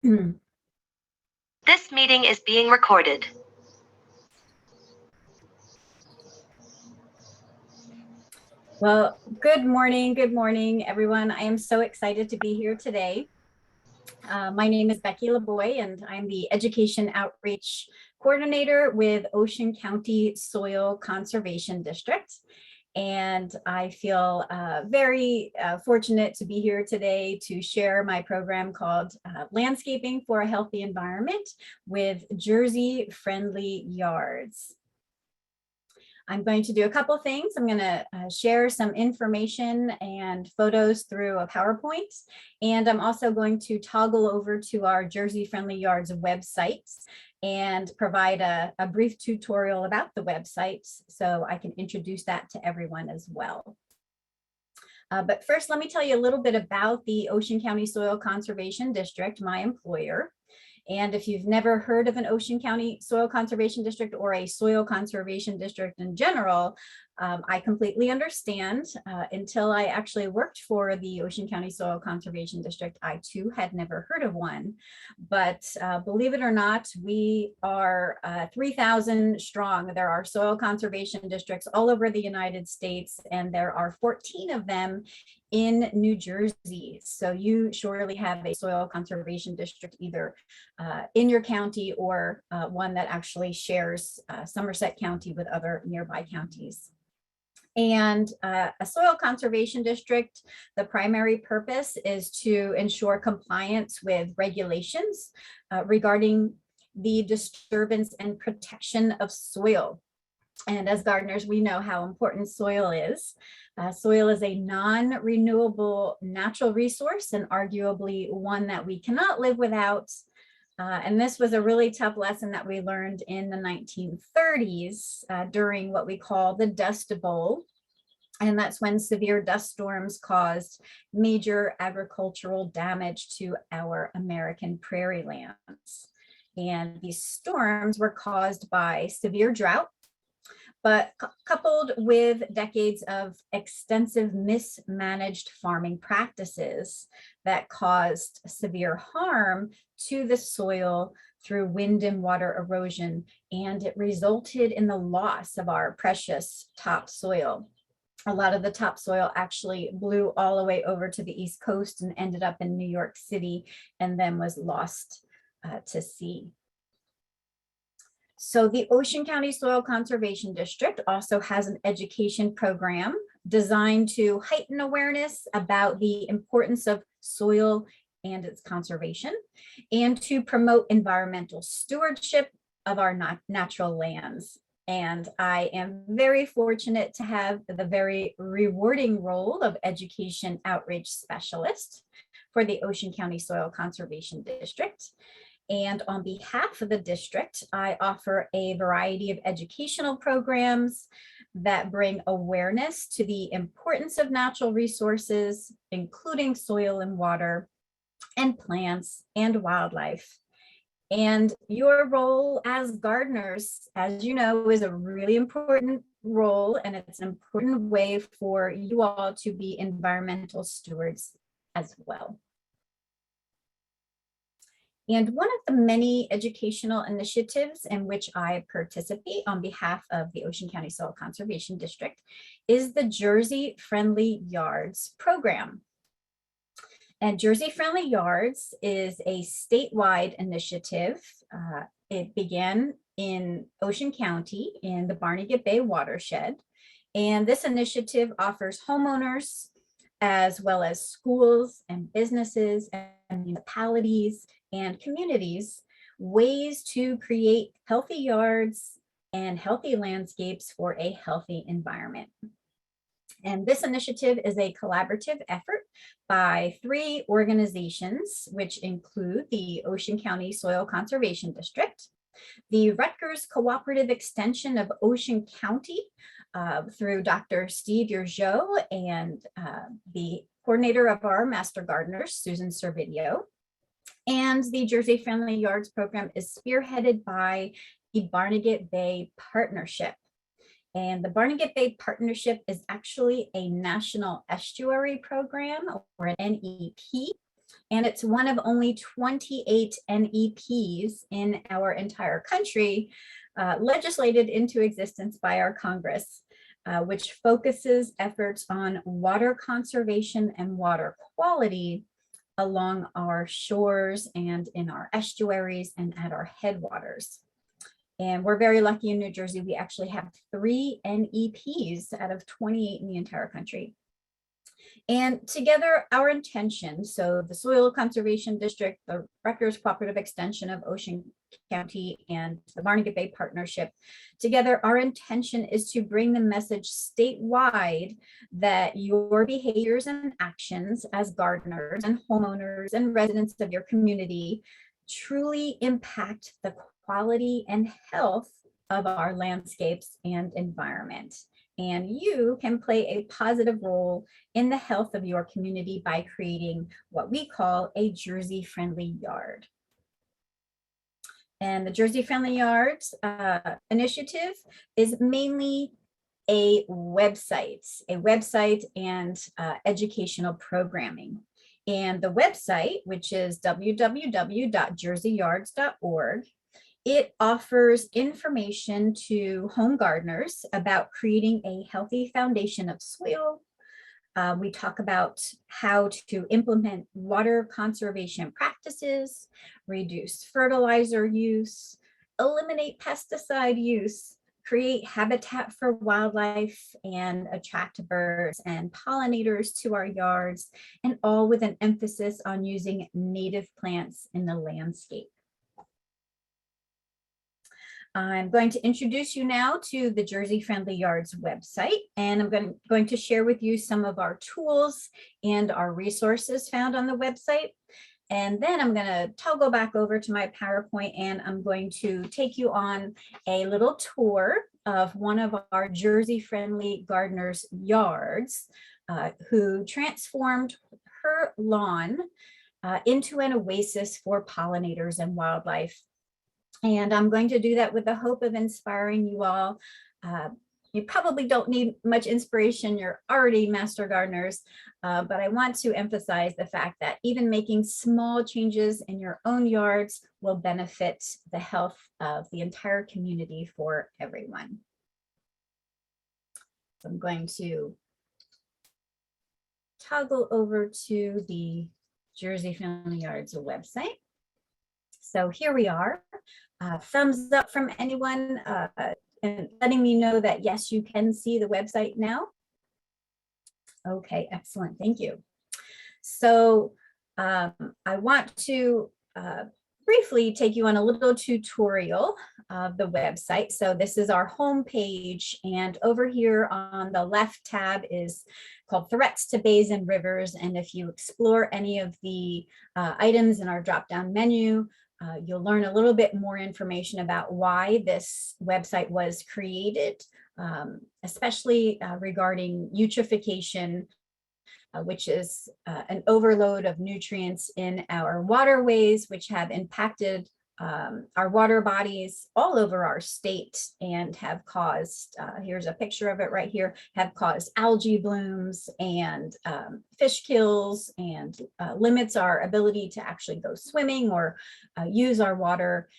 This meeting is being recorded. Well, good morning, everyone. I am so excited to be here today. My name is Becky Laboy, and I'm the Education Outreach Coordinator with Ocean County Soil Conservation District. And I feel very fortunate to be here today to share my program called Landscaping for a Healthy Environment with Jersey Friendly Yards. I'm going to do a couple things. I'm going to share some information and photos through a PowerPoint, and I'm also going to toggle over to our Jersey Friendly Yards website and provide a brief tutorial about the website so I can introduce that to everyone as well. But first, let me tell you a little bit about the Ocean County Soil Conservation District, my employer. And if you've never heard of an Ocean County Soil Conservation District or a soil conservation district in general, I completely understand. Until I actually worked for the Ocean County Soil Conservation District, I too had never heard of one. But believe it or not, we are 3,000 strong. There are soil conservation districts all over the United States, and there are 14 of them in New Jersey. So you surely have a soil conservation district either in your county or one that actually shares Somerset County with other nearby counties. And a soil conservation district, the primary purpose is to ensure compliance with regulations regarding the disturbance and protection of soil. And as gardeners, we know how important soil is. Soil is a non-renewable natural resource and arguably one that we cannot live without. And this was a really tough lesson that we learned in the 1930s during what we call the Dust Bowl. And that's when severe dust storms caused major agricultural damage to our American prairie lands. And these storms were caused by severe drought, but coupled with decades of extensive mismanaged farming practices that caused severe harm to the soil through wind and water erosion, and it resulted in the loss of our precious topsoil. A lot of the topsoil actually blew all the way over to the East Coast and ended up in New York City and then was lost to sea. So the Ocean County Soil Conservation District also has an education program designed to heighten awareness about the importance of soil and its conservation, and to promote environmental stewardship of our natural lands. And I am very fortunate to have the very rewarding role of education outreach specialist for the Ocean County Soil Conservation District. And on behalf of the district, I offer a variety of educational programs that bring awareness to the importance of natural resources, including soil and water, and plants and wildlife. And your role as gardeners, as you know, is a really important role, and it's an important way for you all to be environmental stewards as well. And one of the many educational initiatives in which I participate on behalf of the Ocean County Soil Conservation District is the Jersey Friendly Yards program. And Jersey Friendly Yards is a statewide initiative. It began in Ocean County in the Barnegat Bay watershed. And this initiative offers homeowners, as well as schools and businesses and municipalities and communities, ways to create healthy yards and healthy landscapes for a healthy environment. And this initiative is a collaborative effort by 3 organizations, which include the Ocean County Soil Conservation District, the Rutgers Cooperative Extension of Ocean County through Dr. Steve Urgeau and the coordinator of our Master Gardeners, Susan Servideo. And the Jersey Friendly Yards program is spearheaded by the Barnegat Bay Partnership. And the Barnegat Bay Partnership is actually a national estuary program, or an NEP. And it's one of only 28 NEPs in our entire country legislated into existence by our Congress, which focuses efforts on water conservation and water quality along our shores and in our estuaries and at our headwaters. And we're very lucky in New Jersey. We actually have 3 NEPs out of 28 in the entire country. And together, our intention, so the Soil Conservation District, the Rutgers Cooperative Extension of Ocean County, and the Barnegat Bay Partnership, together, our intention is to bring the message statewide that your behaviors and actions as gardeners and homeowners and residents of your community truly impact the quality and health of our landscapes and environment. And you can play a positive role in the health of your community by creating what we call a Jersey-friendly yard. And the Jersey-friendly yards initiative is mainly a website and educational programming. And the website, which is www.jerseyyards.org, it offers information to home gardeners about creating a healthy foundation of soil. We talk about how to implement water conservation practices, reduce fertilizer use, eliminate pesticide use, create habitat for wildlife, and attract birds and pollinators to our yards, and all with an emphasis on using native plants in the landscape. I'm going to introduce you now to the Jersey Friendly Yards website, and I'm going to share with you some of our tools and our resources found on the website. And then I'm going to toggle back over to my PowerPoint, and I'm going to take you on a little tour of one of our Jersey Friendly Gardeners' yards who transformed her lawn into an oasis for pollinators and wildlife. And I'm going to do that with the hope of inspiring you all. You probably don't need much inspiration. You're already master gardeners, but I want to emphasize the fact that even making small changes in your own yards will benefit the health of the entire community for everyone. So I'm going to toggle over to the Jersey Friendly Yards website. So here we are. Thumbs up from anyone and letting me know that yes, you can see the website now. Okay, excellent, thank you. So I want to briefly take you on a little tutorial of the website. So this is our home page, and over here on the left tab is called Threats to Bays and Rivers. And if you explore any of the items in our drop-down menu, you'll learn a little bit more information about why this website was created, especially regarding eutrophication, which is an overload of nutrients in our waterways, which have impacted our water bodies all over our state and have caused, here's a picture of it right here, have caused algae blooms and fish kills, and limits our ability to actually go swimming or use our water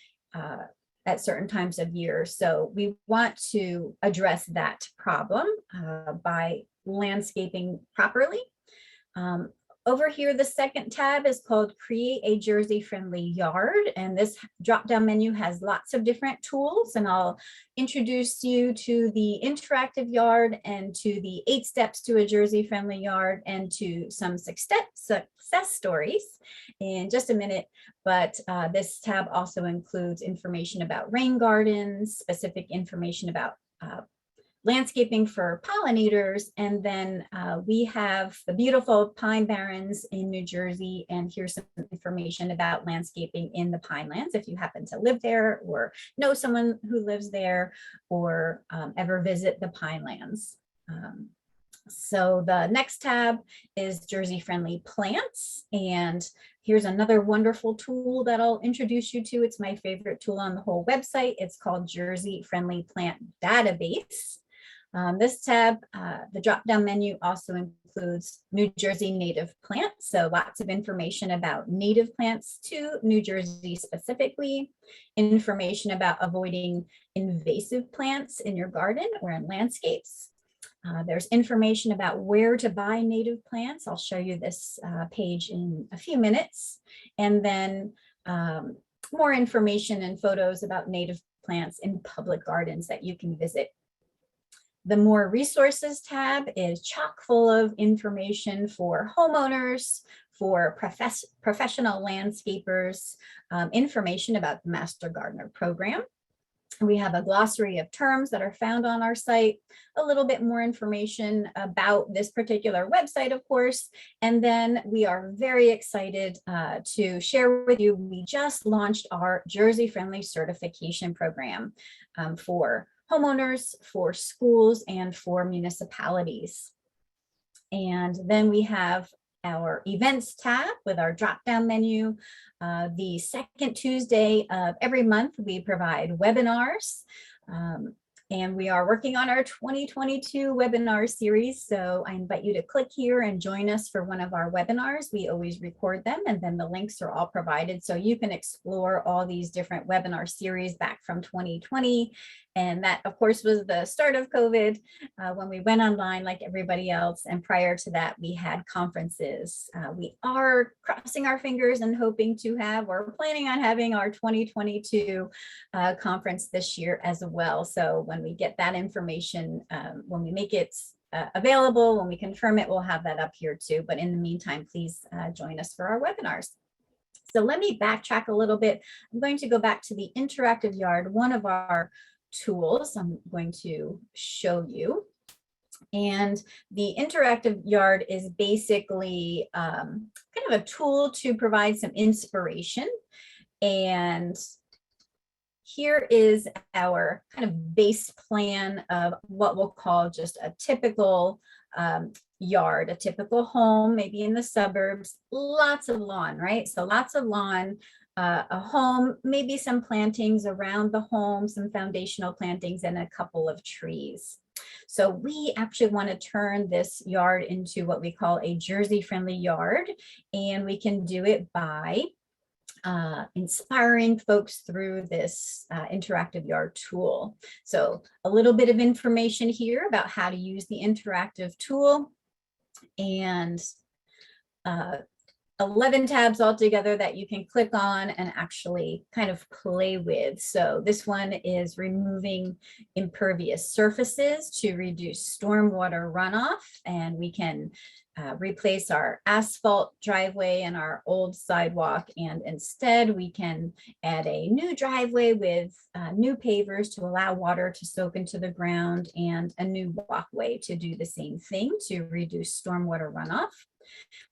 at certain times of year. So we want to address that problem by landscaping properly. Over here, the second tab is called Create a Jersey Friendly Yard, and this drop-down menu has lots of different tools, and I'll introduce you to the interactive yard and to the 8 steps to a Jersey Friendly Yard and to some success stories in just a minute. But this tab also includes information about rain gardens, specific information about landscaping for pollinators, and then we have the beautiful pine barrens in New Jersey, and here's some information about landscaping in the Pinelands if you happen to live there or know someone who lives there or ever visit the Pinelands. So the next tab is Jersey Friendly Plants, and here's another wonderful tool that I'll introduce you to. It's my favorite tool on the whole website. It's called Jersey Friendly Plant Database. This tab, the drop-down menu also includes New Jersey native plants. So lots of information about native plants to New Jersey specifically, information about avoiding invasive plants in your garden or in landscapes. There's information about where to buy native plants. I'll show you this page in a few minutes. And then more information and photos about native plants in public gardens that you can visit. The More Resources tab is chock full of information for homeowners, for professional landscapers, information about the Master Gardener program. We have a glossary of terms that are found on our site, a little bit more information about this particular website, of course, and then we are very excited to share with you, we just launched our Jersey Friendly Certification Program for homeowners, for schools, and for municipalities. And then we have our events tab with our drop-down menu. The second Tuesday of every month, we provide webinars. And we are working on our 2022 webinar series. So I invite you to click here and join us for one of our webinars. We always record them, and then the links are all provided. So you can explore all these different webinar series back from 2020. And that, of course, was the start of COVID when we went online like everybody else. And prior to that, we had conferences. We are crossing our fingers and hoping to have, or planning on having, our 2022 conference this year as well. So when we get that information, when we make it available, when we confirm it, we'll have that up here too. But in the meantime, please join us for our webinars. So let me backtrack a little bit. I'm going to go back to the interactive yard, one of our tools I'm going to show you. And the interactive yard is basically kind of a tool to provide some inspiration. And here is our kind of base plan of what we'll call just a typical yard, a typical home, maybe in the suburbs, lots of lawn, right? So lots of lawn, a home, maybe some plantings around the home, some foundational plantings, and a couple of trees. So we actually want to turn this yard into what we call a Jersey friendly yard, and we can do it by inspiring folks through this interactive yard tool. So a little bit of information here about how to use the interactive tool, and 11 tabs altogether that you can click on and actually kind of play with. So this one is removing impervious surfaces to reduce stormwater runoff, and we can replace our asphalt driveway and our old sidewalk, and instead we can add a new driveway with new pavers to allow water to soak into the ground, and a new walkway to do the same thing to reduce stormwater runoff.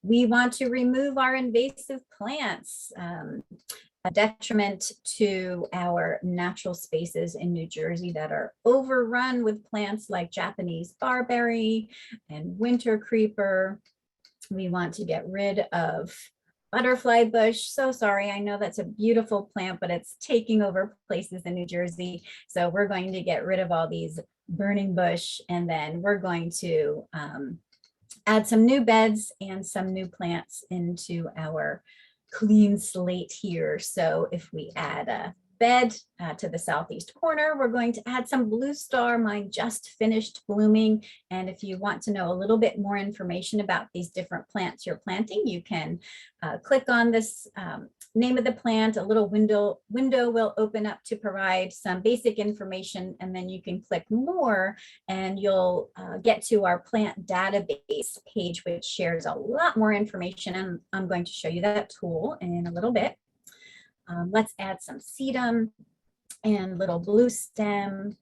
We want to remove our invasive plants, a detriment to our natural spaces in New Jersey that are overrun with plants like Japanese barberry and winter creeper. We want to get rid of butterfly bush. So sorry, I know that's a beautiful plant, but it's taking over places in New Jersey. So we're going to get rid of all these burning bush, and then we're going to add some new beds and some new plants into our clean slate here. So if we add a bed to the southeast corner, we're going to add some blue star. Mine just finished blooming. And if you want to know a little bit more information about these different plants you're planting, you can click on this name of the plant. A little window will open up to provide some basic information, and then you can click more and you'll get to our plant database page, which shares a lot more information, and I'm going to show you that tool in a little bit. Let's add some sedum and little blue stem,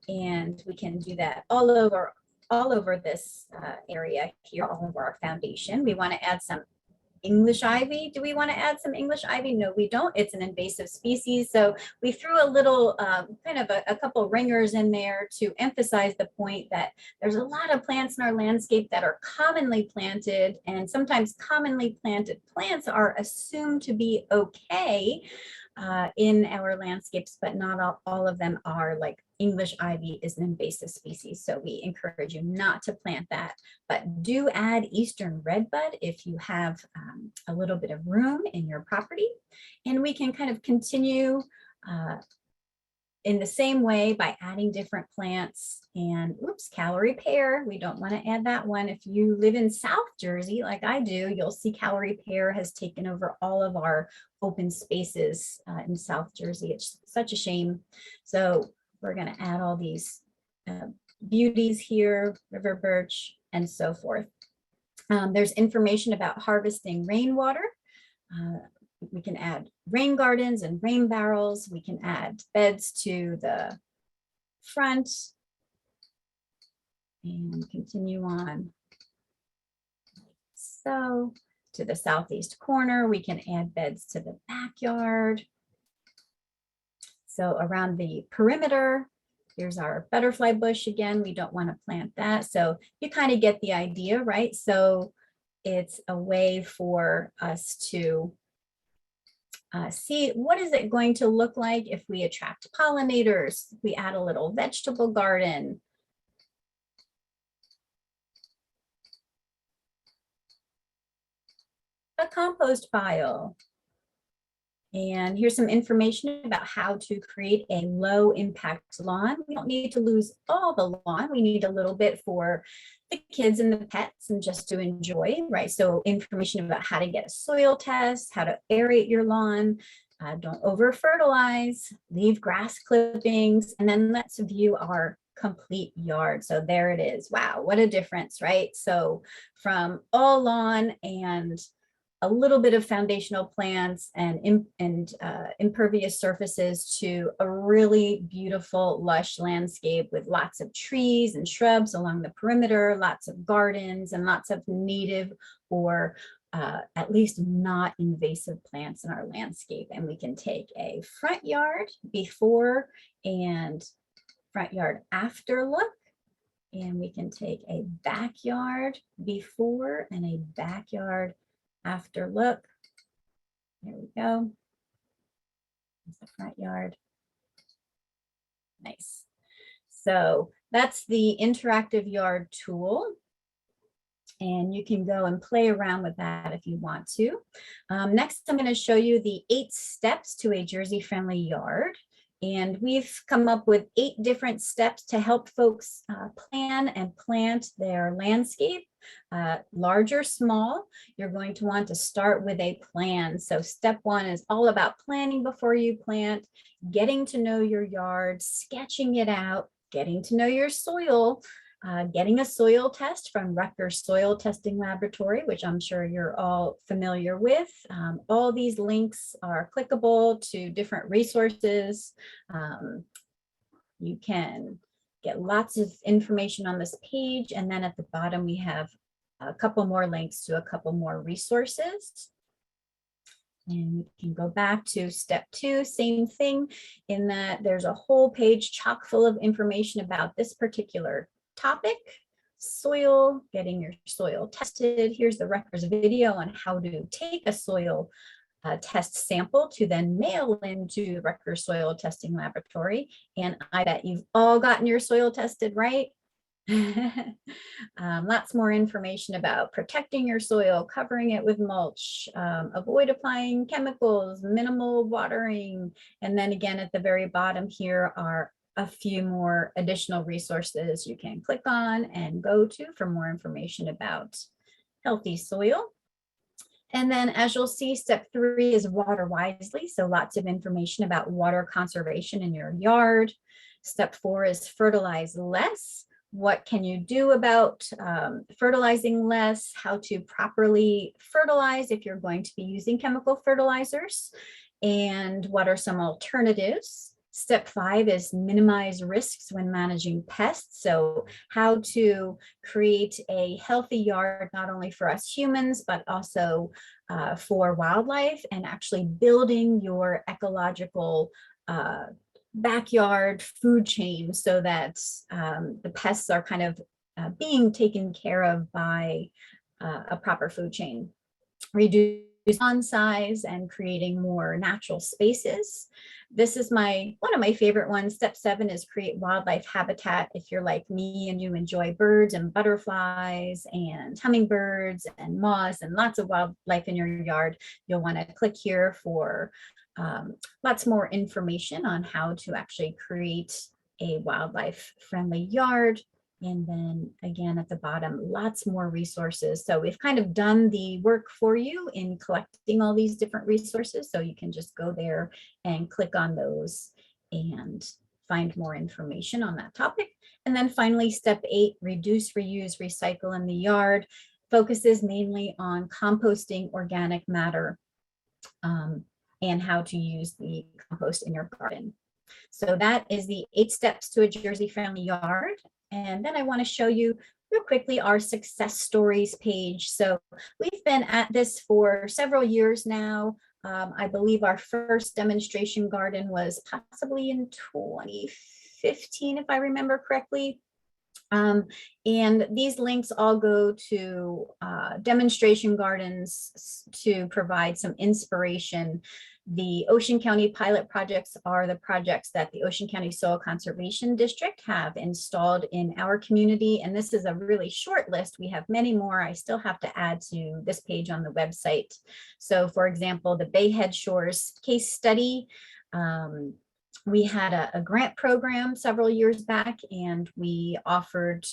and we can do that all over this area here, all over our foundation. We want to add some English ivy. Do we want to add some English ivy? No, we don't. It's an invasive species. So we threw a little kind of a couple ringers in there to emphasize the point that there's a lot of plants in our landscape that are commonly planted, and sometimes commonly planted plants are assumed to be okay. in our landscapes, but not all of them are. Like English ivy is an invasive species, so we encourage you not to plant that. But do add eastern redbud if you have a little bit of room in your property. And we can kind of continue in the same way by adding different plants. And oops, calorie pear, we don't want to add that one. If you live in South Jersey, like I do, you'll see calorie pear has taken over all of our open spaces in South Jersey. It's such a shame. So we're going to add all these beauties here, river birch, and so forth. There's information about harvesting rainwater. We can add rain gardens and rain barrels. We can add beds to the front and continue on. So to the southeast corner, we can add beds to the backyard. So around the perimeter, here's our butterfly bush again. We don't want to plant that. So you kind of get the idea, right? So it's a way for us to see what is it going to look like if we attract pollinators, we add a little vegetable garden. A compost pile. And here's some information about how to create a low impact lawn. We don't need to lose all the lawn. We need a little bit for the kids and the pets and just to enjoy, right? So information about how to get a soil test, how to aerate your lawn, don't over fertilize, leave grass clippings, and then let's view our complete yard. So there it is. Wow, what a difference, right? So from all lawn and a little bit of foundational plants and impervious surfaces to a really beautiful, lush landscape with lots of trees and shrubs along the perimeter, lots of gardens, and lots of native or at least not invasive plants in our landscape. And we can take a front yard before and front yard after look. And we can take a backyard before and a backyard after look. There we go. There's the front yard. Nice. So that's the interactive yard tool. And you can go and play around with that if you want to. Next, I'm going to show you the 8 steps to a Jersey-friendly yard. And we've come up with 8 different steps to help folks plan and plant their landscape, large or small. You're going to want to start with a plan. So step 1 is all about planning before you plant, getting to know your yard, sketching it out, getting to know your soil, getting a soil test from Rutgers Soil Testing Laboratory, which I'm sure you're all familiar with. All these links are clickable to different resources. You can get lots of information on this page. And then at the bottom, we have a couple more links to a couple more resources. And we can go back to step 2, same thing, in that there's a whole page chock full of information about this particular topic, soil, getting your soil tested. Here's the Rutgers video on how to take a soil test sample to then mail into the Rutgers Soil Testing Laboratory. And I bet you've all gotten your soil tested, right? Lots more information about protecting your soil, covering it with mulch, avoid applying chemicals, minimal watering. And then again, at the very bottom here are a few more additional resources you can click on and go to for more information about healthy soil. And then as you'll see, step 3 is water wisely. So lots of information about water conservation in your yard. Step 4 is fertilize less. What can you do about fertilizing less? How to properly fertilize if you're going to be using chemical fertilizers? And what are some alternatives? Step 5 is minimize risks when managing pests. So how to create a healthy yard, not only for us humans, but also for wildlife, and actually building your ecological backyard food chain so that the pests are kind of being taken care of by a proper food chain. Reduce size and creating more natural spaces. This is one of my favorite ones. Step 7 is create wildlife habitat. If you're like me and you enjoy birds and butterflies and hummingbirds and moths and lots of wildlife in your yard, you'll want to click here for lots more information on how to actually create a wildlife friendly yard. And then again, at the bottom, lots more resources. So we've kind of done the work for you in collecting all these different resources. So you can just go there and click on those and find more information on that topic. And then finally, step 8, reduce, reuse, recycle in the yard, focuses mainly on composting organic matter and how to use the compost in your garden. So that is the 8 steps to a Jersey friendly yard. And then I want to show you real quickly our success stories page. So we've been at this for several years now. I believe our first demonstration garden was possibly in 2015, if I remember correctly. And these links all go to demonstration gardens to provide some inspiration. The Ocean County pilot projects are the projects that the Ocean County Soil Conservation District have installed in our community. And this is a really short list. We have many more. I still have to add to this page on the website. So for example, the Bayhead Shores case study, we had a grant program several years back, and we offered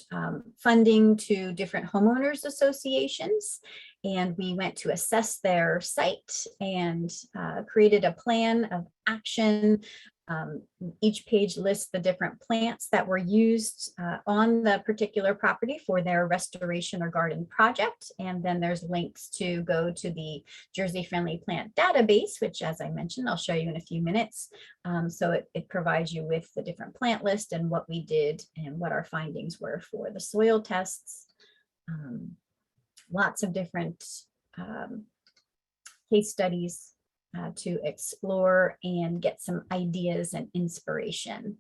funding to different homeowners associations. And we went to assess their site and created a plan of action. Each page lists the different plants that were used on the particular property for their restoration or garden project. And then there's links to go to the Jersey Friendly Plant Database, which, as I mentioned, I'll show you in a few minutes. So it provides you with the different plant list and what we did and what our findings were for the soil tests. Lots of different case studies to explore and get some ideas and inspiration.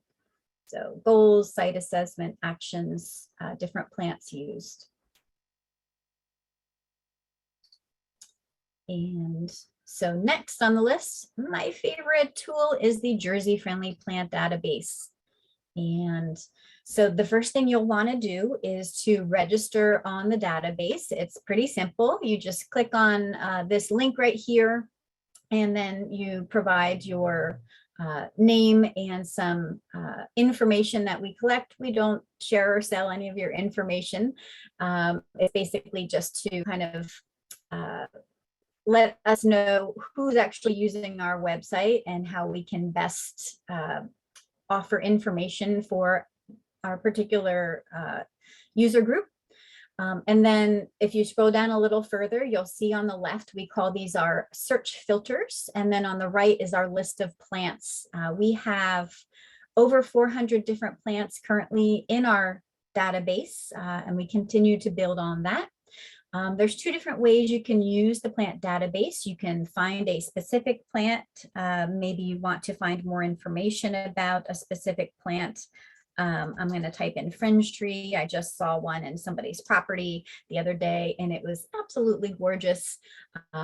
So goals, site assessment, actions, different plants used. And so next on the list, my favorite tool is the Jersey Friendly Plant Database. And so the first thing you'll want to do is to register on the database. It's pretty simple. You just click on this link right here, and then you provide your name and some information that we collect. We don't share or sell any of your information. It's basically just to kind of let us know who's actually using our website and how we can best offer information for our particular user group. And then if you scroll down a little further, you'll see on the left, we call these our search filters. And then on the right is our list of plants. We have over 400 different plants currently in our database, and we continue to build on that. There's 2 different ways you can use the plant database. You can find a specific plant. Maybe you want to find more information about a specific plant. I'm going to type in fringe tree. I just saw one in somebody's property the other day, and it was absolutely gorgeous.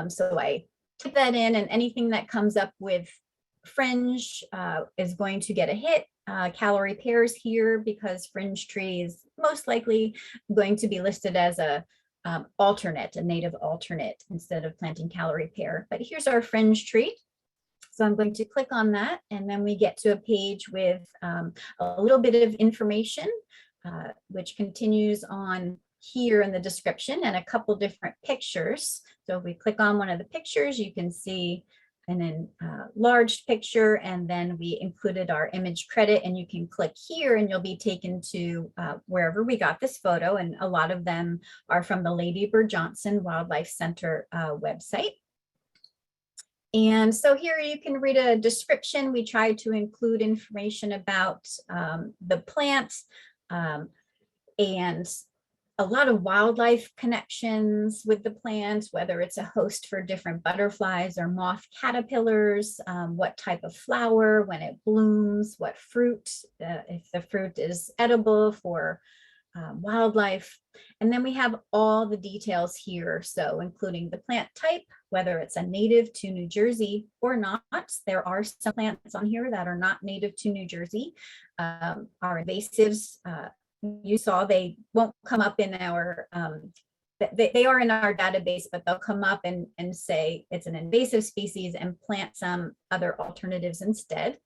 So I type that in, and anything that comes up with fringe is going to get a hit. Calorie pears here because fringe tree is most likely going to be listed as a alternate, a native alternate, instead of planting calorie pear. But here's our fringe tree. So I'm going to click on that, and then we get to a page with a little bit of information, which continues on here in the description, and a couple different pictures. So if we click on one of the pictures, you can see an enlarged picture, and then we included our image credit, and you can click here and you'll be taken to wherever we got this photo, and a lot of them are from the Lady Bird Johnson Wildlife Center website. And so here you can read a description. We tried to include information about the plant and a lot of wildlife connections with the plant, whether it's a host for different butterflies or moth caterpillars, what type of flower, when it blooms, what fruit, if the fruit is edible for wildlife. And then we have all the details here, so including the plant type, whether it's a native to New Jersey or not. There are some plants on here that are not native to New Jersey. Our invasives, you saw, they won't come up in our, they are in our database, but they'll come up and say it's an invasive species and plant some other alternatives instead.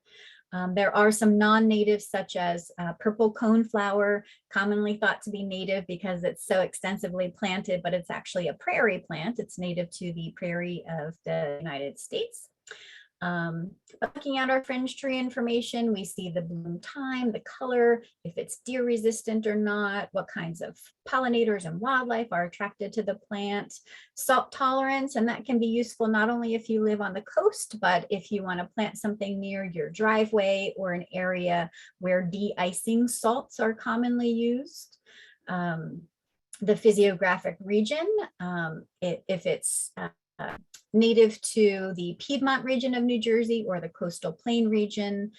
There are some non-natives such as purple coneflower, commonly thought to be native because it's so extensively planted, but it's actually a prairie plant. It's native to the prairie of the United States. But looking at our fringe tree information, we see the bloom time, the color, if it's deer resistant or not, what kinds of pollinators and wildlife are attracted to the plant, salt tolerance, and that can be useful not only if you live on the coast, but if you want to plant something near your driveway or an area where de-icing salts are commonly used. The physiographic region, if it's native to the Piedmont region of New Jersey or the coastal plain region,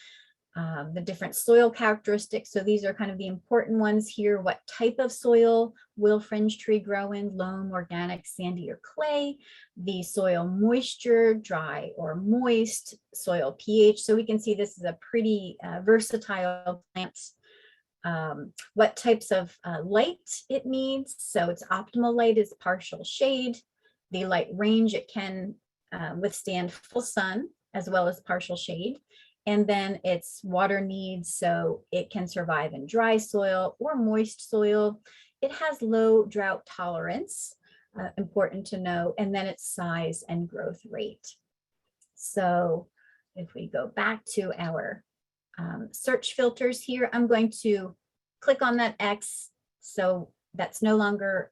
the different soil characteristics. So these are kind of the important ones here. What type of soil will fringe tree grow in? Loam, organic, sandy, or clay? The soil moisture, dry or moist, soil pH. So we can see this is a pretty versatile plant. What types of light it needs. So its optimal light is partial shade. The light range, it can withstand full sun as well as partial shade. And then its water needs, so it can survive in dry soil or moist soil. It has low drought tolerance, important to know, and then its size and growth rate. So if we go back to our search filters here, I'm going to click on that X. So that's no longer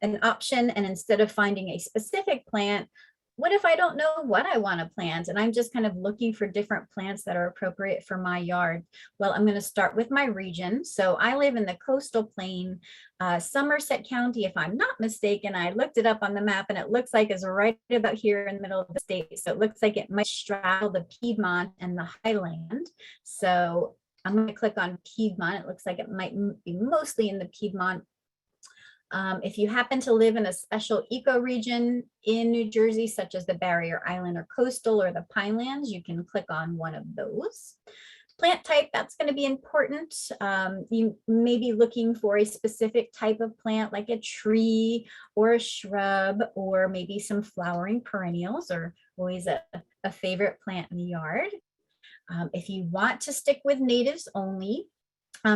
an option. And instead of finding a specific plant, what if I don't know what I want to plant and I'm just kind of looking for different plants that are appropriate for my yard? Well, I'm going to start with my region. So I live in the coastal plain, Somerset County, if I'm not mistaken. I looked it up on the map and it looks like it's right about here in the middle of the state. So it looks like it might straddle the Piedmont and the highland. So I'm going to click on Piedmont. It looks like it might be mostly in the Piedmont. If you happen to live in a special ecoregion in New Jersey, such as the Barrier Island or Coastal or the Pinelands, you can click on one of those. Plant type, that's going to be important. You may be looking for a specific type of plant like a tree or a shrub, or maybe some flowering perennials are always a favorite plant in the yard. If you want to stick with natives only,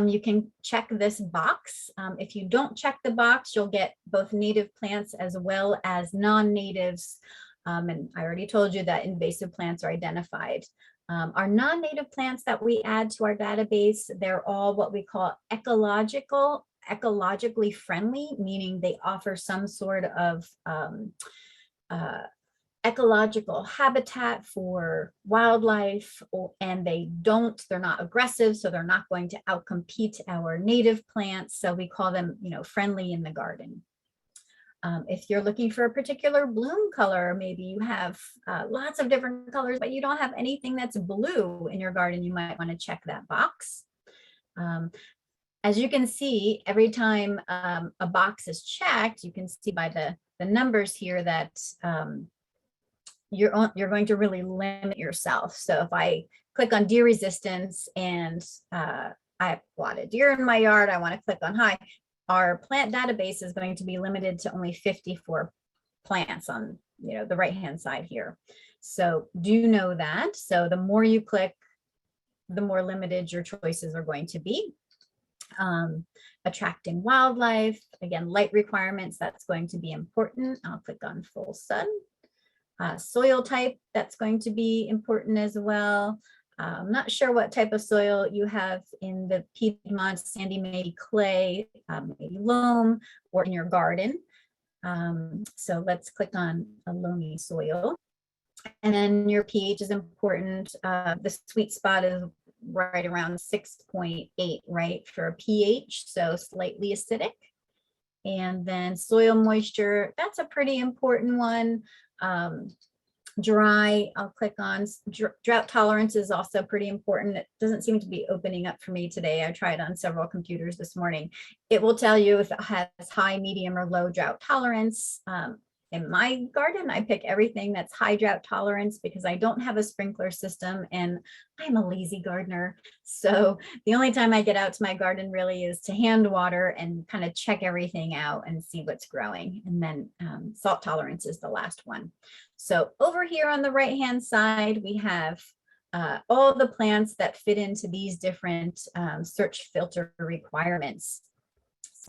you can check this box. If you don't check the box, you'll get both native plants as well as non-natives. And I already told you that invasive plants are identified. Our non-native plants that we add to our database, they're all what we call ecologically friendly, meaning they offer some sort of ecological habitat for wildlife, and they're not aggressive, so they're not going to outcompete our native plants. So we call them, friendly in the garden. If you're looking for a particular bloom color, maybe you have lots of different colors, but you don't have anything that's blue in your garden, you might want to check that box. As you can see, every time a box is checked, you can see by the numbers here that you're going to really limit yourself. So if I click on deer resistance and I have a lot of deer in my yard, I want to click on high, our plant database is going to be limited to only 54 plants on the right hand side here. So do know that. So the more you click, the more limited your choices are going to be. Attracting wildlife, again, light requirements, that's going to be important. I'll click on full sun. Soil type, that's going to be important as well. I'm not sure what type of soil you have in the Piedmont, sandy, maybe clay, maybe loam, or in your garden. So let's click on a loamy soil. And then your pH is important. The sweet spot is right around 6.8, right, for a pH, so slightly acidic. And then soil moisture, that's a pretty important one. Dry, I'll click on. Drought tolerance is also pretty important. It doesn't seem to be opening up for me today. I tried on several computers this morning. It will tell you if it has high, medium, or low drought tolerance. in my garden, I pick everything that's high drought tolerance because I don't have a sprinkler system and I'm a lazy gardener. So the only time I get out to my garden really is to hand water and kind of check everything out and see what's growing. And then salt tolerance is the last one. So over here on the right-hand side, we have all the plants that fit into these different search filter requirements.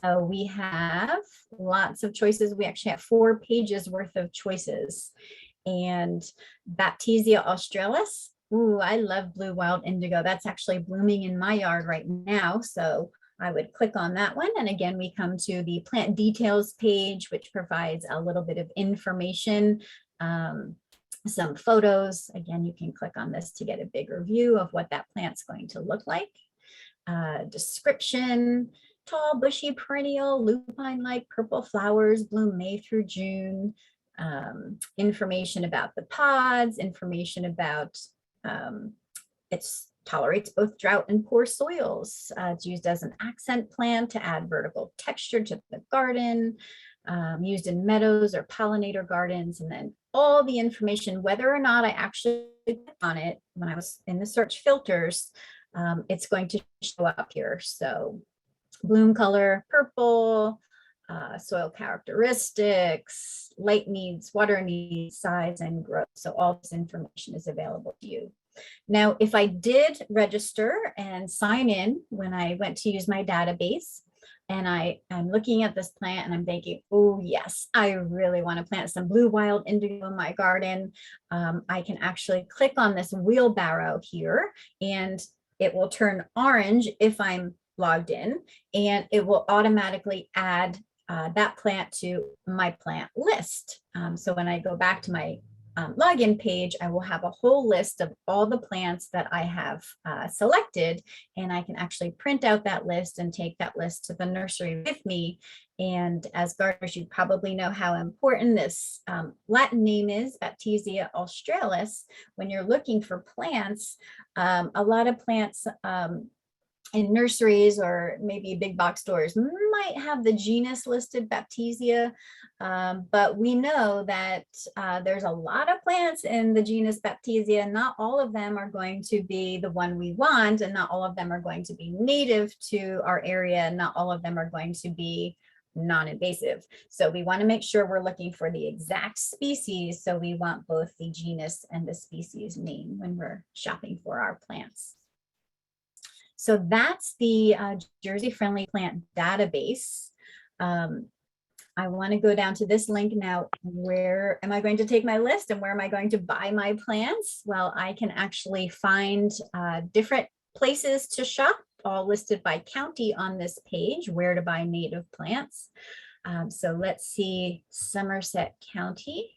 So we have lots of choices. We actually have 4 pages worth of choices. And Baptisia australis. Ooh, I love blue wild indigo. That's actually blooming in my yard right now. So I would click on that one. And again, we come to the plant details page, which provides a little bit of information, some photos. Again, you can click on this to get a bigger view of what that plant's going to look like. Description, tall, bushy, perennial, lupine-like purple flowers, bloom May through June. Information about the pods, information about it tolerates both drought and poor soils. It's used as an accent plant to add vertical texture to the garden, used in meadows or pollinator gardens, and then all the information, whether or not I actually click on it when I was in the search filters, it's going to show up here. So bloom color, purple, soil characteristics, light needs, water needs, size, and growth. So all this information is available to you. Now, if I did register and sign in when I went to use my database, and I'm looking at this plant and I'm thinking, oh yes, I really want to plant some blue wild indigo in my garden. I can actually click on this wheelbarrow here and it will turn orange if I'm logged in, and it will automatically add that plant to my plant list. So when I go back to my login page, I will have a whole list of all the plants that I have selected, and I can actually print out that list and take that list to the nursery with me. And as gardeners, you probably know how important this Latin name is, Baptisia australis. When you're looking for plants, a lot of plants in nurseries or maybe big box stores might have the genus listed Baptisia, but we know that there's a lot of plants in the genus Baptisia. Not all of them are going to be the one we want, and not all of them are going to be native to our area. Not all of them are going to be non-invasive. So we want to make sure we're looking for the exact species. So we want both the genus and the species name when we're shopping for our plants. So that's the Jersey Friendly Plant Database. I want to go down to this link now. Where am I going to take my list and where am I going to buy my plants? Well, I can actually find different places to shop, all listed by county on this page, where to buy native plants. So let's see Somerset County.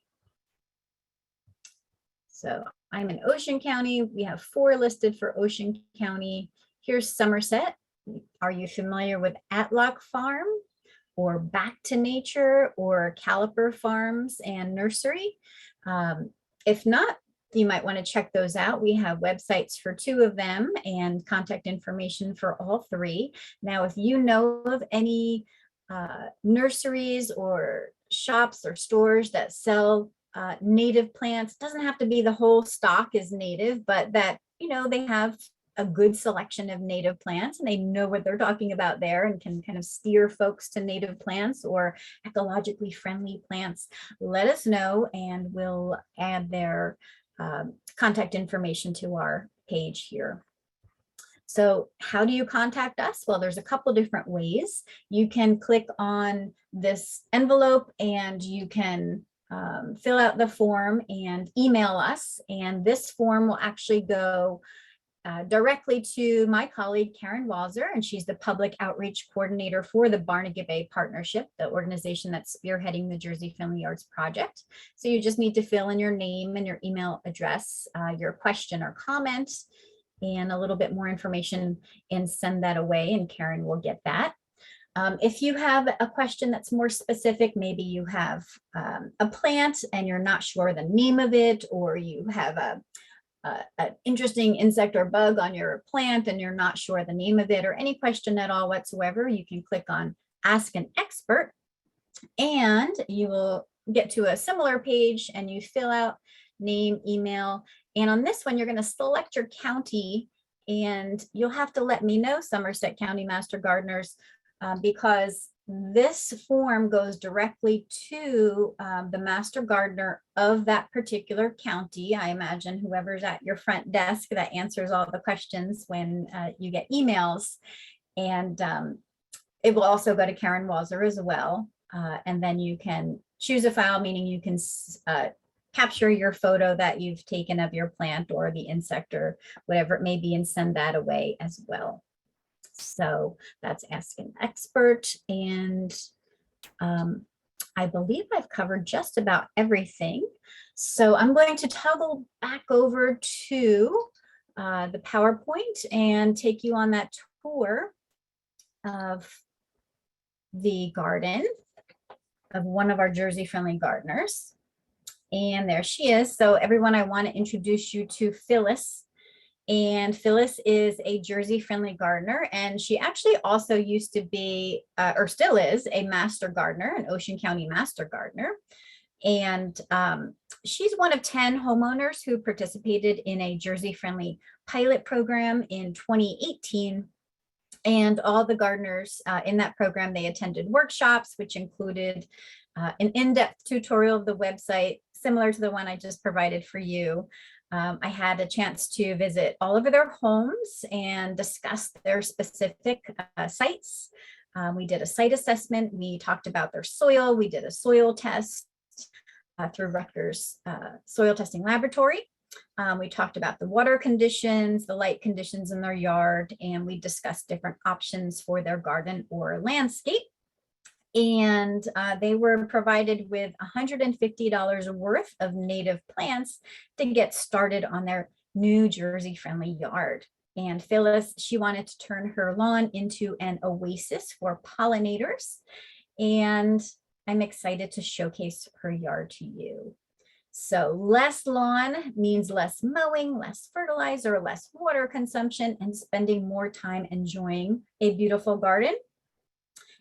So I'm in Ocean County. We have 4 listed for Ocean County. Here's Somerset. Are you familiar with Atlock Farm or Back to Nature or Caliper Farms and Nursery? If not, you might want to check those out. We have websites for 2 of them and contact information for all 3. Now, if you know of any nurseries or shops or stores that sell native plants, doesn't have to be the whole stock is native, but that, you know, they have a good selection of native plants and they know what they're talking about there and can kind of steer folks to native plants or ecologically friendly plants, let us know and we'll add their contact information to our page here. So how do you contact us? Well, there's a couple different ways. You can click on this envelope and you can fill out the form and email us. And this form will actually go directly to my colleague, Karen Walzer, and she's the public outreach coordinator for the Barnegat Bay Partnership, the organization that's spearheading the Jersey Family Yards project. So you just need to fill in your name and your email address, your question or comment, and a little bit more information and send that away, and Karen will get that. If you have a question that's more specific, maybe you have a plant and you're not sure the name of it, or you have an interesting insect or bug on your plant and you're not sure the name of it, or any question at all whatsoever, you can click on Ask an Expert and you will get to a similar page and you fill out name, email, and on this one, you're going to select your county, and you'll have to let me know, Somerset County Master Gardeners, because this form goes directly to the master gardener of that particular county. I imagine whoever's at your front desk that answers all the questions when you get emails. And it will also go to Karen Walzer as well. And then you can choose a file, meaning you can capture your photo that you've taken of your plant or the insect or whatever it may be and send that away as well. So that's Ask an Expert. And I believe I've covered just about everything. So I'm going to toggle back over to the PowerPoint and take you on that tour of the garden of one of our Jersey friendly gardeners. And there she is. So everyone, I want to introduce you to Phyllis. And Phyllis is a Jersey friendly gardener. And she actually also used to be, or still is, a master gardener, an Ocean County master gardener. And she's one of 10 homeowners who participated in a Jersey friendly pilot program in 2018. And all the gardeners in that program, they attended workshops, which included an in-depth tutorial of the website, similar to the one I just provided for you. I had a chance to visit all of their homes and discuss their specific sites. We did a site assessment. We talked about their soil. We did a soil test through Rutgers Soil Testing Laboratory. We talked about the water conditions, the light conditions in their yard, and we discussed different options for their garden or landscape. And they were provided with $150 worth of native plants to get started on their New Jersey friendly yard. And Phyllis, she wanted to turn her lawn into an oasis for pollinators. And I'm excited to showcase her yard to you. So less lawn means less mowing, less fertilizer, less water consumption, and spending more time enjoying a beautiful garden.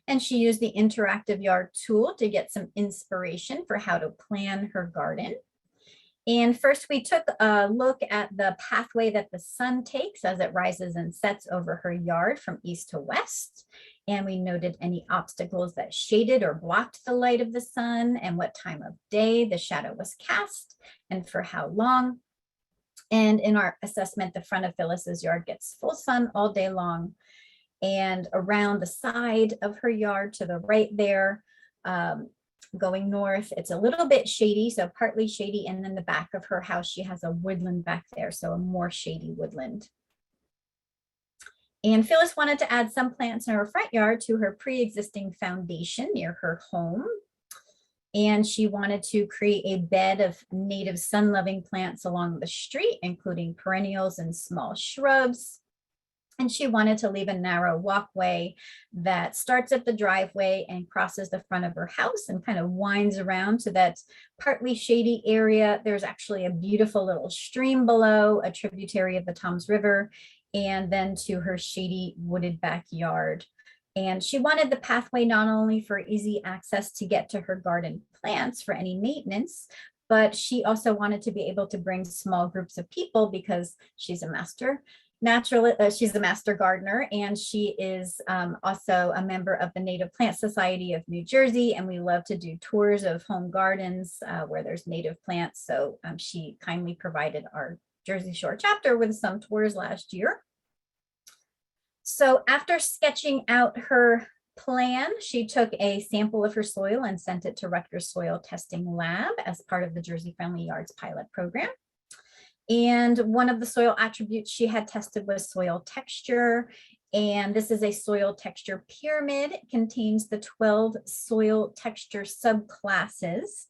And she used the interactive yard tool to get some inspiration for how to plan her garden. And first we took a look at the pathway that the sun takes as it rises and sets over her yard from east to west. And we noted any obstacles that shaded or blocked the light of the sun and what time of day the shadow was cast and for how long. And in our assessment, the front of Phyllis's yard gets full sun all day long. And around the side of her yard to the right there, going north, it's a little bit shady, so partly shady. And then the back of her house, she has a woodland back there, so a more shady woodland. And Phyllis wanted to add some plants in her front yard to her pre-existing foundation near her home. And she wanted to create a bed of native sun-loving plants along the street, including perennials and small shrubs. And she wanted to leave a narrow walkway that starts at the driveway and crosses the front of her house and kind of winds around to that partly shady area. There's actually a beautiful little stream below, a tributary of the Toms River, and then to her shady wooded backyard. And she wanted the pathway not only for easy access to get to her garden plants for any maintenance, but she also wanted to be able to bring small groups of people because she's a master she's a master gardener, and she is also a member of the Native Plant Society of New Jersey, and we love to do tours of home gardens where there's native plants. So she kindly provided our Jersey Shore chapter with some tours last year. So after sketching out her plan, she took a sample of her soil and sent it to Rutgers Soil Testing Lab as part of the Jersey Friendly Yards pilot program. And one of the soil attributes she had tested was soil texture. And this is a soil texture pyramid. It contains the 12 soil texture subclasses.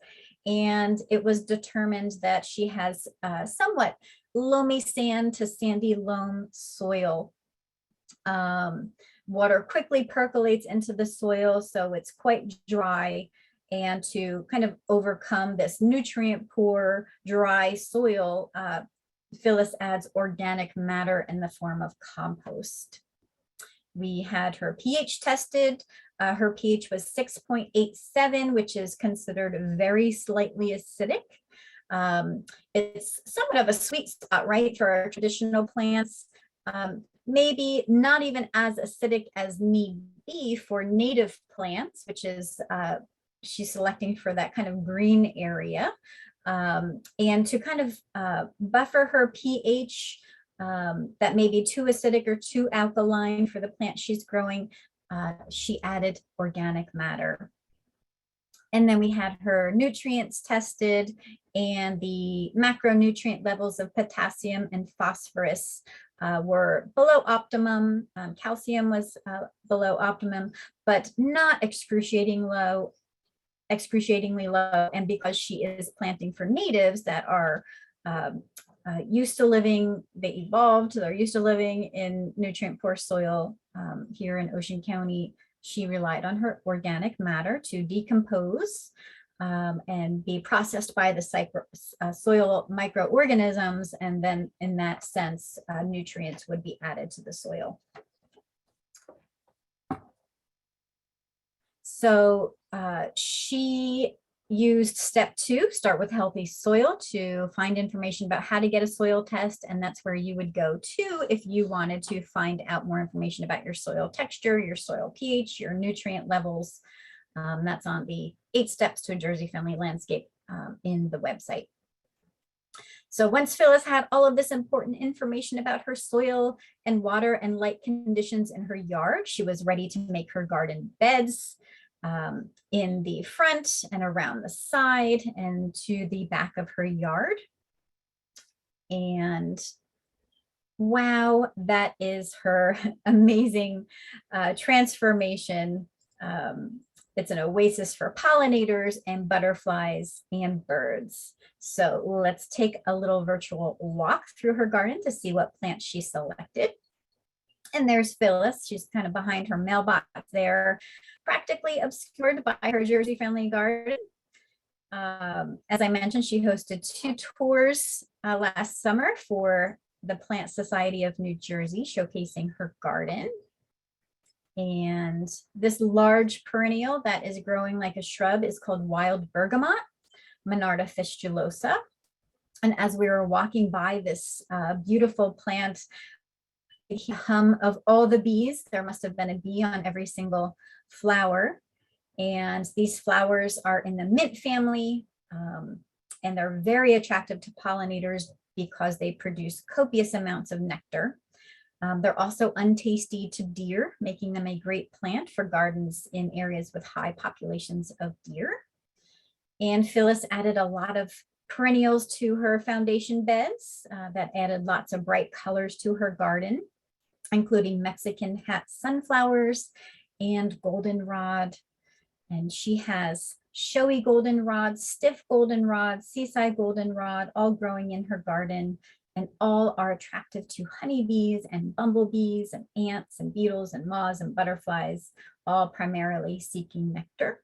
And it was determined that she has somewhat loamy sand to sandy loam soil. Water quickly percolates into the soil, so it's quite dry. And to kind of overcome this nutrient poor, dry soil, Phyllis adds organic matter in the form of compost. We had her pH tested Her pH was 6.87, which is considered very slightly acidic. It's somewhat of a sweet spot, right, for our traditional plants. Maybe not even as acidic as need be for native plants, which is she's selecting for that kind of green area. And to kind of buffer her pH that may be too acidic or too alkaline for the plant she's growing, she added organic matter. And then we had her nutrients tested, and the macronutrient levels of potassium and phosphorus were below optimum. Calcium was below optimum, but not excruciatingly low. And because she is planting for natives that are used to living, they evolved, they're used to living in nutrient poor soil here in Ocean County, she relied on her organic matter to decompose and be processed by the soil microorganisms. And then in that sense, nutrients would be added to the soil. So she used step 2, start with healthy soil, to find information about how to get a soil test. And that's where you would go to if you wanted to find out more information about your soil texture, your soil pH, your nutrient levels. That's on the 8 steps to a Jersey-friendly landscape in the website. So once Phyllis had all of this important information about her soil and water and light conditions in her yard, she was ready to make her garden beds in the front and around the side and to the back of her yard. And wow, that is her amazing transformation. It's an oasis for pollinators and butterflies and birds. So let's take a little virtual walk through her garden to see what plants she selected. And there's Phyllis. She's kind of behind her mailbox there, practically obscured by her Jersey-friendly garden. As I mentioned, she hosted 2 tours last summer for the Plant Society of New Jersey, showcasing her garden. And this large perennial that is growing like a shrub is called wild bergamot, Monarda fistulosa. And as we were walking by this beautiful plant, the hum of all the bees, there must have been a bee on every single flower. And these flowers are in the mint family, and they're very attractive to pollinators because they produce copious amounts of nectar. They're also untasty to deer, making them a great plant for gardens in areas with high populations of deer. And Phyllis added a lot of perennials to her foundation beds that added lots of bright colors to her garden, including Mexican hat sunflowers and goldenrod. And she has showy goldenrod, stiff goldenrod, seaside goldenrod, all growing in her garden. And all are attractive to honeybees and bumblebees and ants and beetles and moths and butterflies, all primarily seeking nectar.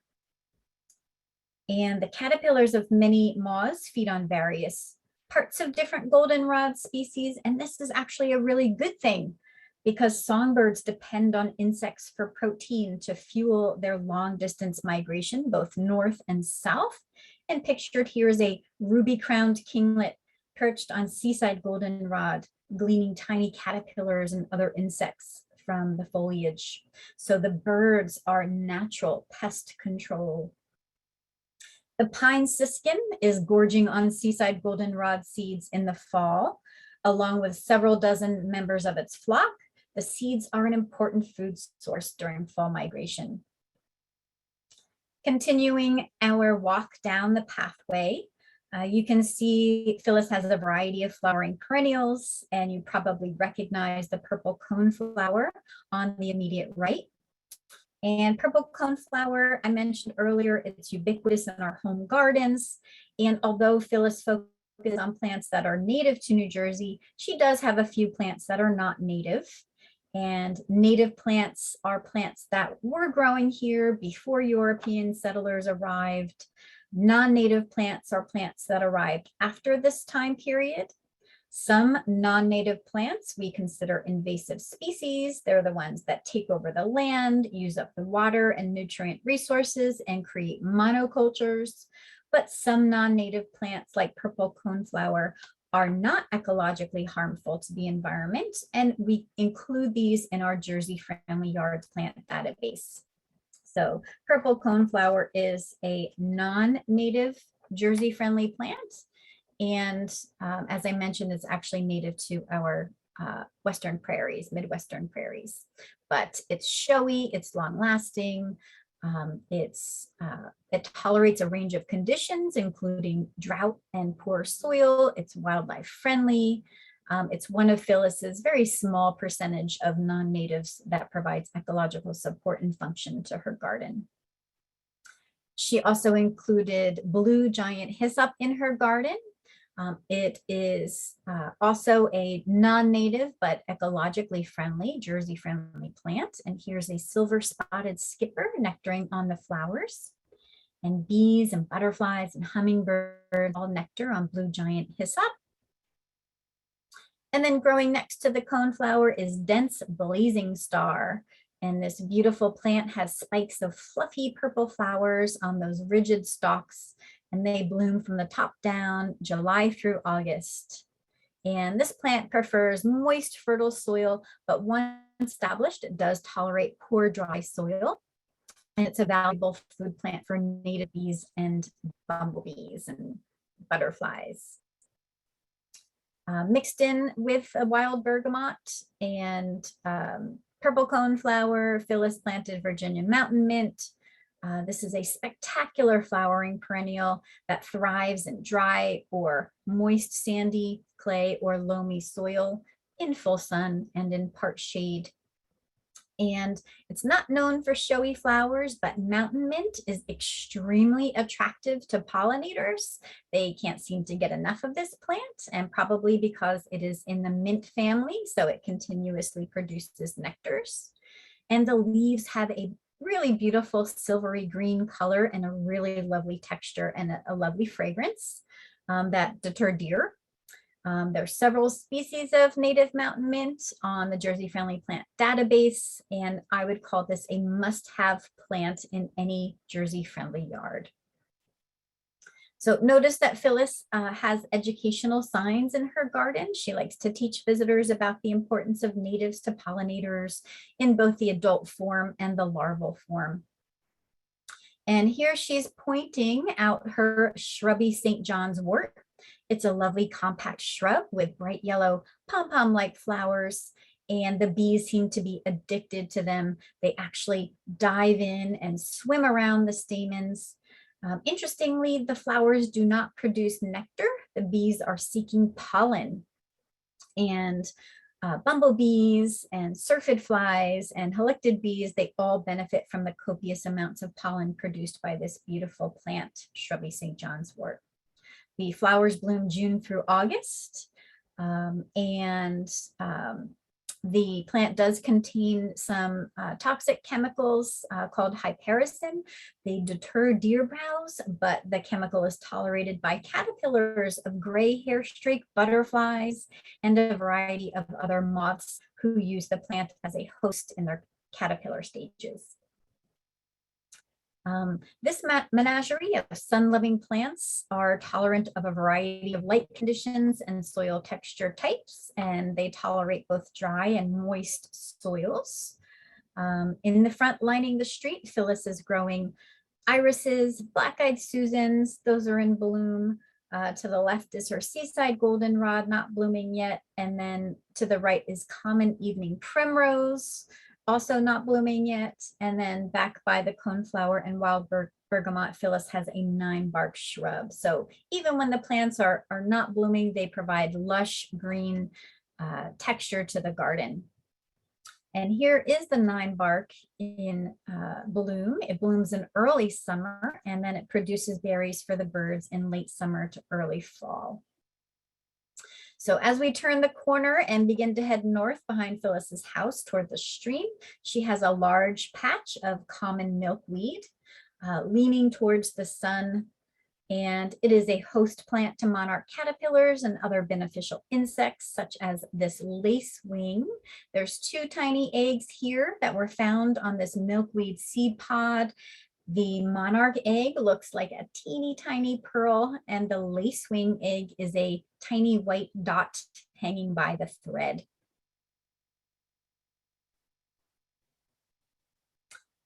And the caterpillars of many moths feed on various parts of different goldenrod species. And this is actually a really good thing because songbirds depend on insects for protein to fuel their long distance migration, both north and south. And pictured here is a ruby-crowned kinglet perched on seaside goldenrod, gleaning tiny caterpillars and other insects from the foliage. So the birds are natural pest control. The pine siskin is gorging on seaside goldenrod seeds in the fall, along with several dozen members of its flock. The seeds are an important food source during fall migration. Continuing our walk down the pathway, you can see Phyllis has a variety of flowering perennials, and you probably recognize the purple coneflower on the immediate right. And purple coneflower, I mentioned earlier, it's ubiquitous in our home gardens. And although Phyllis focuses on plants that are native to New Jersey, she does have a few plants that are not native. And native plants are plants that were growing here before European settlers arrived. Non-native plants are plants that arrived after this time period. Some non-native plants we consider invasive species. They're the ones that take over the land, use up the water and nutrient resources, and create monocultures. But some non-native plants like purple coneflower are not ecologically harmful to the environment, and we include these in our Jersey Friendly Yards plant database. So purple coneflower is a non-native Jersey friendly plant. And as I mentioned, it's actually native to our Western prairies, Midwestern prairies. But it's showy, it's long lasting, it tolerates a range of conditions, including drought and poor soil. It's wildlife friendly. It's one of Phyllis's very small percentage of non-natives that provides ecological support and function to her garden. She also included blue giant hyssop in her garden. It is also a non-native but ecologically friendly, Jersey friendly plant. And here's a silver spotted skipper nectaring on the flowers. And bees and butterflies and hummingbirds all nectar on blue giant hyssop. And then growing next to the coneflower is dense blazing star. And this beautiful plant has spikes of fluffy purple flowers on those rigid stalks, and they bloom from the top down, July through August. And this plant prefers moist, fertile soil, but once established, it does tolerate poor, dry soil. And it's a valuable food plant for native bees and bumblebees and butterflies. Mixed in with a wild bergamot and purple coneflower, Phyllis planted Virginia mountain mint. This is a spectacular flowering perennial that thrives in dry or moist sandy, clay, or loamy soil, in full sun and in part shade. And it's not known for showy flowers, but mountain mint is extremely attractive to pollinators. They can't seem to get enough of this plant, and probably because it is in the mint family, so it continuously produces nectars. And the leaves have a really beautiful silvery green color and a really lovely texture and a lovely fragrance that deter deer. There are several species of native mountain mint on the Jersey Friendly Plant database, and I would call this a must-have plant in any Jersey Friendly yard. So notice that Phyllis has educational signs in her garden. She likes to teach visitors about the importance of natives to pollinators in both the adult form and the larval form. And here she's pointing out her shrubby St. John's wort. It's a lovely compact shrub with bright yellow pom-pom-like flowers, and the bees seem to be addicted to them. They actually dive in and swim around the stamens. Interestingly, the flowers do not produce nectar. The bees are seeking pollen. And bumblebees and syrphid flies and halictid bees, they all benefit from the copious amounts of pollen produced by this beautiful plant, shrubby St. John's wort. The flowers bloom June through August, the plant does contain some toxic chemicals called hypericin. They deter deer browse, but the chemical is tolerated by caterpillars of gray hairstreak butterflies and a variety of other moths who use the plant as a host in their caterpillar stages. This menagerie of sun-loving plants are tolerant of a variety of light conditions and soil texture types, and they tolerate both dry and moist soils. In the front lining the street, Phyllis is growing irises, black-eyed Susans, those are in bloom. To the left is her seaside goldenrod, not blooming yet, and then to the right is common evening primrose, also not blooming yet. And then back by the coneflower and wild bergamot, Phyllis has a 9-bark shrub. So even when the plants are not blooming, they provide lush green texture to the garden. And here is the 9-bark in bloom. It blooms in early summer, and then it produces berries for the birds in late summer to early fall. So as we turn the corner and begin to head north behind Phyllis's house toward the stream, she has a large patch of common milkweed leaning towards the sun. And it is a host plant to monarch caterpillars and other beneficial insects, such as this lacewing. There's 2 tiny eggs here that were found on this milkweed seed pod. The monarch egg looks like a teeny tiny pearl, and the lacewing egg is a tiny white dot hanging by the thread.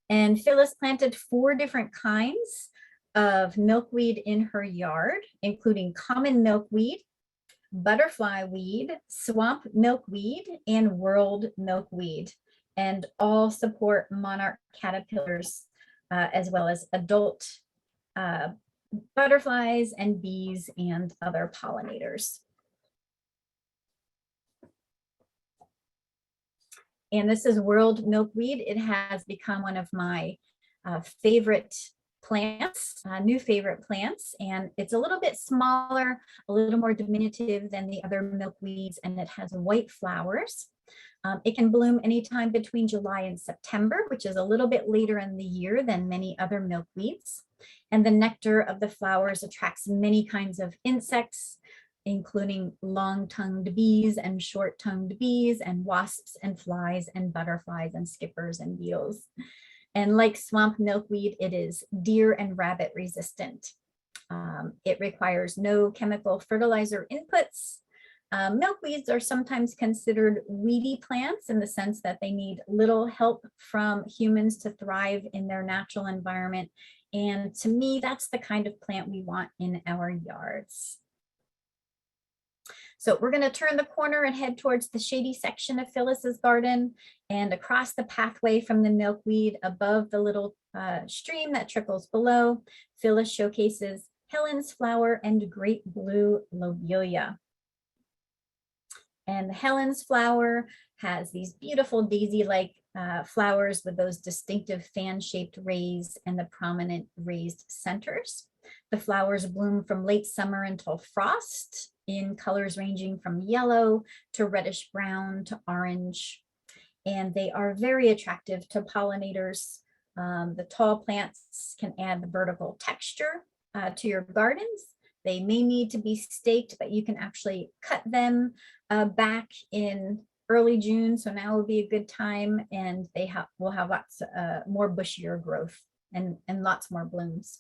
And Phyllis planted 4 different kinds of milkweed in her yard, including common milkweed, butterfly weed, swamp milkweed, and world milkweed, and all support monarch caterpillars as well as adult butterflies and bees and other pollinators. And this is world milkweed. It has become one of my favorite plants, new favorite plants, and it's a little bit smaller, a little more diminutive than the other milkweeds, and it has white flowers. It can bloom anytime between July and September, which is a little bit later in the year than many other milkweeds. And the nectar of the flowers attracts many kinds of insects, including long-tongued bees and short-tongued bees and wasps and flies and butterflies and skippers and beetles. And like swamp milkweed, it is deer and rabbit resistant. It requires no chemical fertilizer inputs. Milkweeds are sometimes considered weedy plants in the sense that they need little help from humans to thrive in their natural environment. And to me, that's the kind of plant we want in our yards. So we're going to turn the corner and head towards the shady section of Phyllis's garden, and across the pathway from the milkweed above the little stream that trickles below, Phyllis showcases Helen's flower and great blue lobelia. And the Helen's flower has these beautiful daisy-like flowers with those distinctive fan-shaped rays and the prominent raised centers. The flowers bloom from late summer until frost in colors ranging from yellow to reddish brown to orange. And they are very attractive to pollinators. The tall plants can add the vertical texture to your gardens. They may need to be staked, but you can actually cut them back in early June. So now would be a good time, and they will have lots more bushier growth and lots more blooms.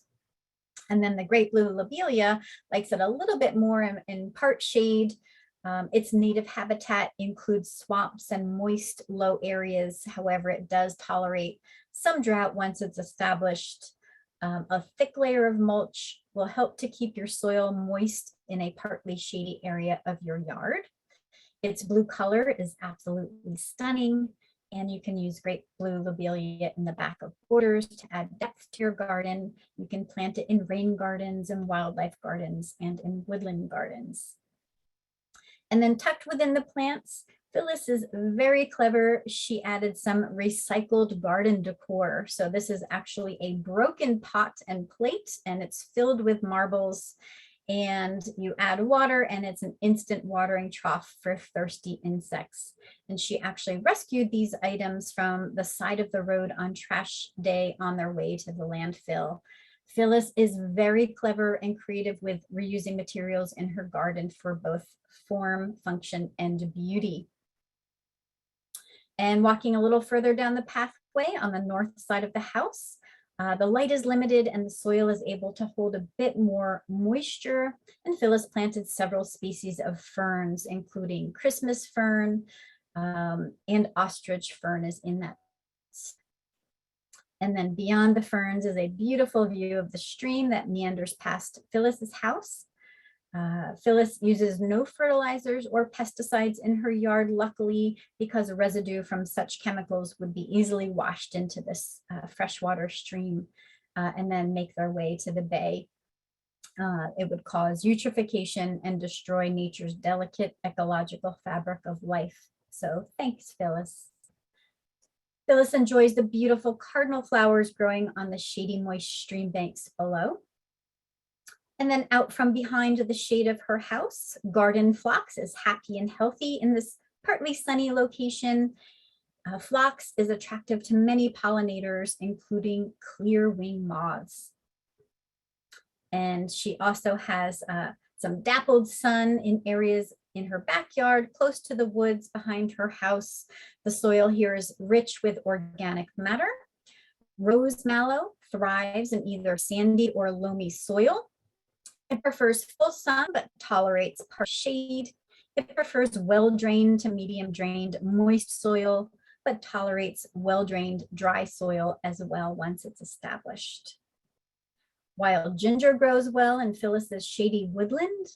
And then the great blue lobelia likes it a little bit more in part shade. Its native habitat includes swamps and moist low areas. However, it does tolerate some drought once it's established. A thick layer of mulch will help to keep your soil moist in a partly shady area of your yard. Its blue color is absolutely stunning, and you can use great blue lobelia in the back of borders to add depth to your garden. You can plant it in rain gardens and wildlife gardens and in woodland gardens. And then tucked within the plants, Phyllis is very clever. She added some recycled garden decor. So this is actually a broken pot and plate, and it's filled with marbles. And you add water, and it's an instant watering trough for thirsty insects. And she actually rescued these items from the side of the road on trash day on their way to the landfill. Phyllis is very clever and creative with reusing materials in her garden for both form, function, and beauty. And walking a little further down the pathway on the north side of the house, the light is limited and the soil is able to hold a bit more moisture. And Phyllis planted several species of ferns, including Christmas fern and ostrich fern is in that. And then beyond the ferns is a beautiful view of the stream that meanders past Phyllis's house. Phyllis uses no fertilizers or pesticides in her yard, luckily, because residue from such chemicals would be easily washed into this freshwater stream and then make their way to the bay. It would cause eutrophication and destroy nature's delicate ecological fabric of life. So thanks, Phyllis. Phyllis enjoys the beautiful cardinal flowers growing on the shady, moist stream banks below. And then out from behind the shade of her house, garden phlox is happy and healthy in this partly sunny location. Phlox is attractive to many pollinators, including clear wing moths. And she also has some dappled sun in areas in her backyard, close to the woods behind her house. The soil here is rich with organic matter. Rose mallow thrives in either sandy or loamy soil. It prefers full sun, but tolerates partial shade. It prefers well-drained to medium-drained moist soil, but tolerates well-drained dry soil as well once it's established. Wild ginger grows well in Phyllis's shady woodland.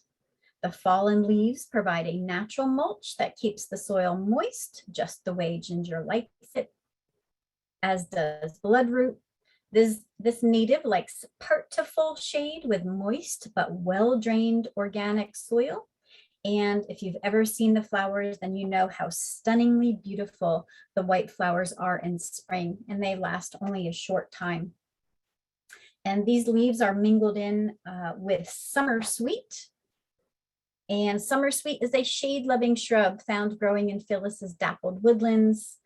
The fallen leaves provide a natural mulch that keeps the soil moist, just the way ginger likes it, as does bloodroot. This native likes part to full shade with moist but well-drained organic soil. And if you've ever seen the flowers, then you know how stunningly beautiful the white flowers are in spring, and they last only a short time. And these leaves are mingled in with summer sweet. And summer sweet is a shade-loving shrub found growing in Phyllis's dappled woodlands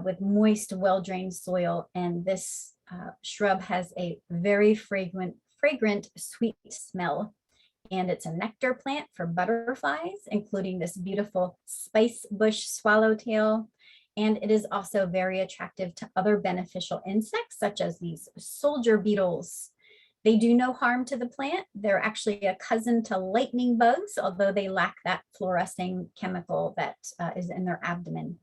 with moist, well-drained soil. And this shrub has a very fragrant, sweet smell. And it's a nectar plant for butterflies, including this beautiful spice bush swallowtail. And it is also very attractive to other beneficial insects, such as these soldier beetles. They do no harm to the plant. They're actually a cousin to lightning bugs, although they lack that fluorescing chemical that is in their abdomen.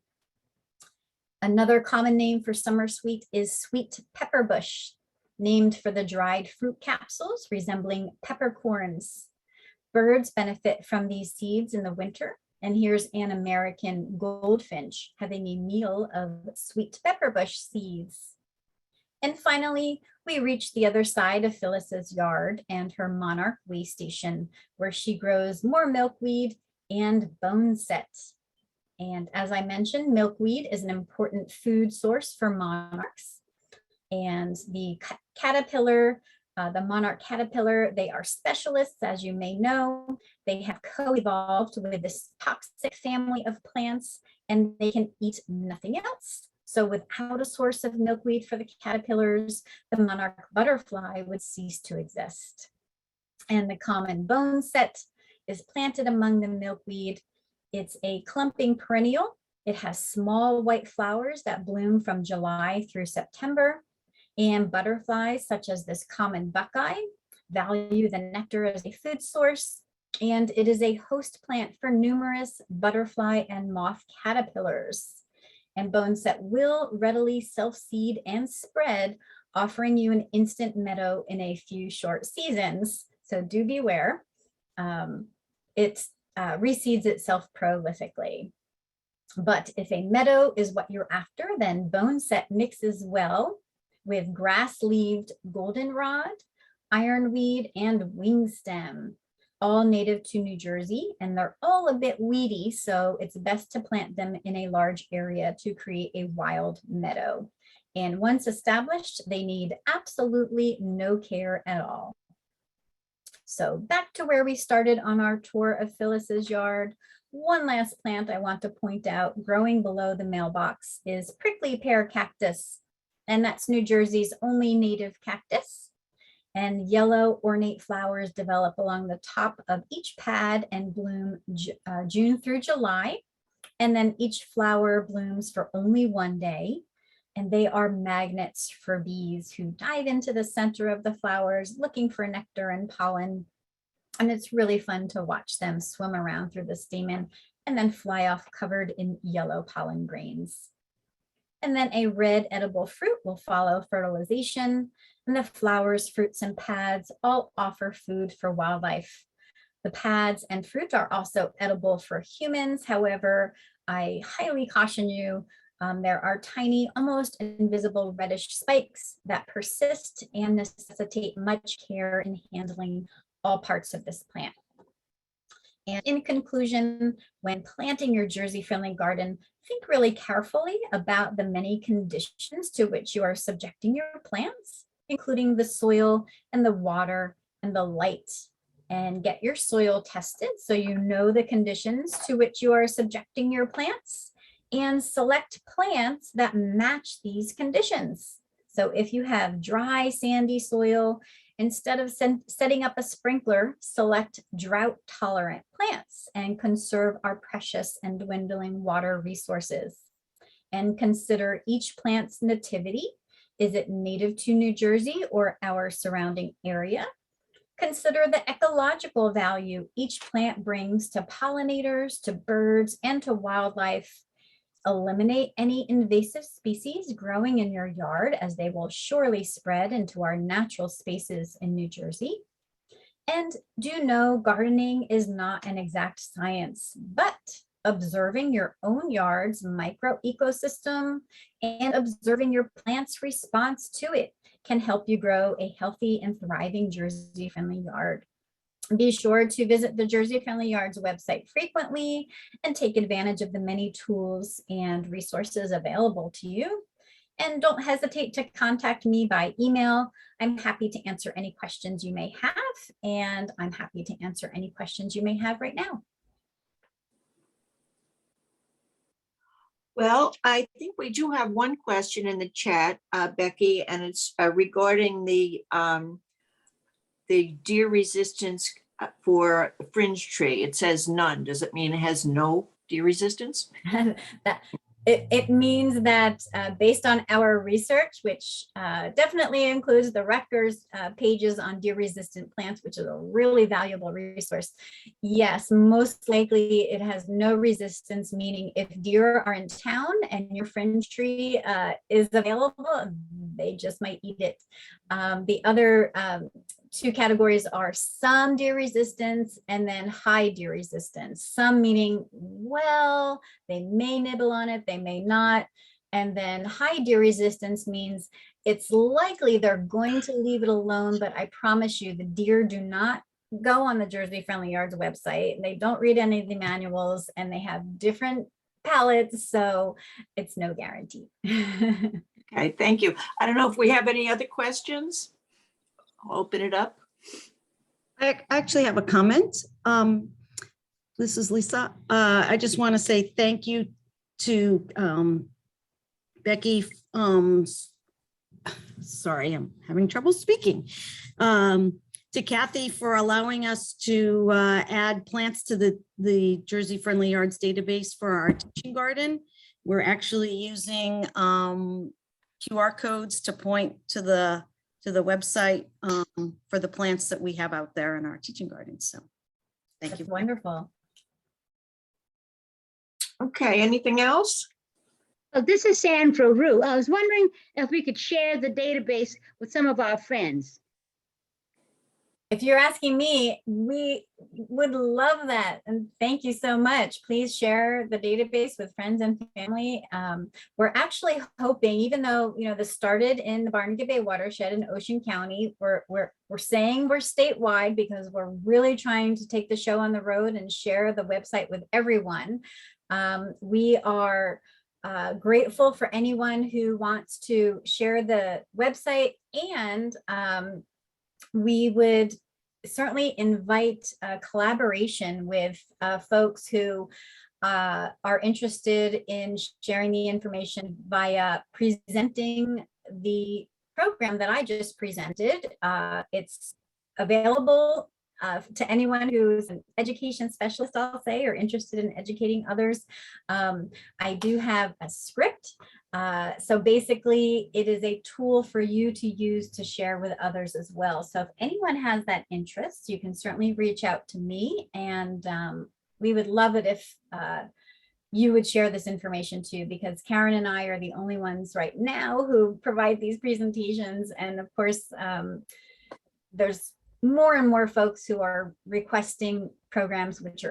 Another common name for summer sweet is sweet pepper bush, named for the dried fruit capsules resembling peppercorns. Birds benefit from these seeds in the winter. And here's an American goldfinch having a meal of sweet pepper bush seeds. And finally, we reach the other side of Phyllis's yard and her monarch way station, where she grows more milkweed and boneset. And as I mentioned, milkweed is an important food source for monarchs. And the caterpillar, the monarch caterpillar, they are specialists, as you may know. They have co-evolved with this toxic family of plants, and they can eat nothing else. So without a source of milkweed for the caterpillars, the monarch butterfly would cease to exist. And the common boneset is planted among the milkweed. It's a clumping perennial. It has small white flowers that bloom from July through September. And butterflies, such as this common buckeye, value the nectar as a food source. And it is a host plant for numerous butterfly and moth caterpillars. And boneset will readily self-seed and spread, offering you an instant meadow in a few short seasons. So do beware. It reseeds itself prolifically. But if a meadow is what you're after, then boneset mixes well with grass-leaved goldenrod, ironweed, and wingstem, all native to New Jersey, and they're all a bit weedy, so it's best to plant them in a large area to create a wild meadow. And once established, they need absolutely no care at all. So back to where we started on our tour of Phyllis's yard. One last plant I want to point out growing below the mailbox is prickly pear cactus. And that's New Jersey's only native cactus. And yellow ornate flowers develop along the top of each pad and bloom June through July. And then each flower blooms for only one day. And they are magnets for bees who dive into the center of the flowers looking for nectar and pollen. And it's really fun to watch them swim around through the stamen and then fly off covered in yellow pollen grains. And then a red edible fruit will follow fertilization. And the flowers, fruits, and pads all offer food for wildlife. The pads and fruit are also edible for humans. However, I highly caution you, there are tiny, almost invisible reddish spikes that persist and necessitate much care in handling all parts of this plant. And in conclusion, when planting your Jersey-friendly garden, think really carefully about the many conditions to which you are subjecting your plants, including the soil and the water and the light. And get your soil tested so you know the conditions to which you are subjecting your plants, and select plants that match these conditions. So if you have dry, sandy soil Instead of setting up a sprinkler, select drought tolerant plants and conserve our precious and dwindling water resources. And consider each plant's nativity. Is it native to New Jersey or our surrounding area? Consider the ecological value each plant brings to pollinators, to birds, and to wildlife. Eliminate any invasive species growing in your yard, as they will surely spread into our natural spaces in New Jersey. And do know gardening is not an exact science, but observing your own yard's micro ecosystem and observing your plant's response to it can help you grow a healthy and thriving Jersey friendly yard. Be sure to visit the Jersey Friendly Yards website frequently and take advantage of the many tools and resources available to you. And don't hesitate to contact me by email. I'm happy to answer any questions you may have, and I'm happy to answer any questions you may have right now. Well, I think we do have one question in the chat, Becky, and it's regarding the deer resistance for the fringe tree. It says none. Does it mean it has no deer resistance? It means that based on our research, which definitely includes the Rutgers pages on deer resistant plants, which is a really valuable resource. Yes, most likely it has no resistance, meaning if deer are in town and your fringe tree is available, they just might eat it. The other two categories are some deer resistance and then high deer resistance. Some meaning, well, they may nibble on it, they may not. And then high deer resistance means it's likely they're going to leave it alone, but I promise you the deer do not go on the Jersey Friendly Yards website. They don't read any of the manuals and they have different palates, so it's no guarantee. Okay, thank you. I don't know if we have any other questions. I'll open it up. I actually have a comment. This is Lisa. I just want to say thank you to Becky. Sorry, I'm having trouble speaking. To Kathy for allowing us to add plants to the Jersey Friendly Yards database for our teaching garden. We're actually using QR codes to point to the website for the plants that we have out there in our teaching gardens. So thank you. Wonderful. Okay, anything else? Oh, this is Sandra Rue. I was wondering if we could share the database with some of our friends. If you're asking me, we would love that. And thank you so much. Please share the database with friends and family. We're actually hoping, even though, this started in the Barnegat Bay watershed in Ocean County, we're saying we're statewide because we're really trying to take the show on the road and share the website with everyone. We are grateful for anyone who wants to share the website, and we would certainly invite collaboration with folks who are interested in sharing the information via presenting the program that I just presented. It's available to anyone who's an education specialist, I'll say, or interested in educating others. I do have a script. So basically, it is a tool for you to use to share with others as well. So if anyone has that interest, you can certainly reach out to me, and we would love it if you would share this information too, because Karen and I are the only ones right now who provide these presentations. And of course, there's more and more folks who are requesting programs which are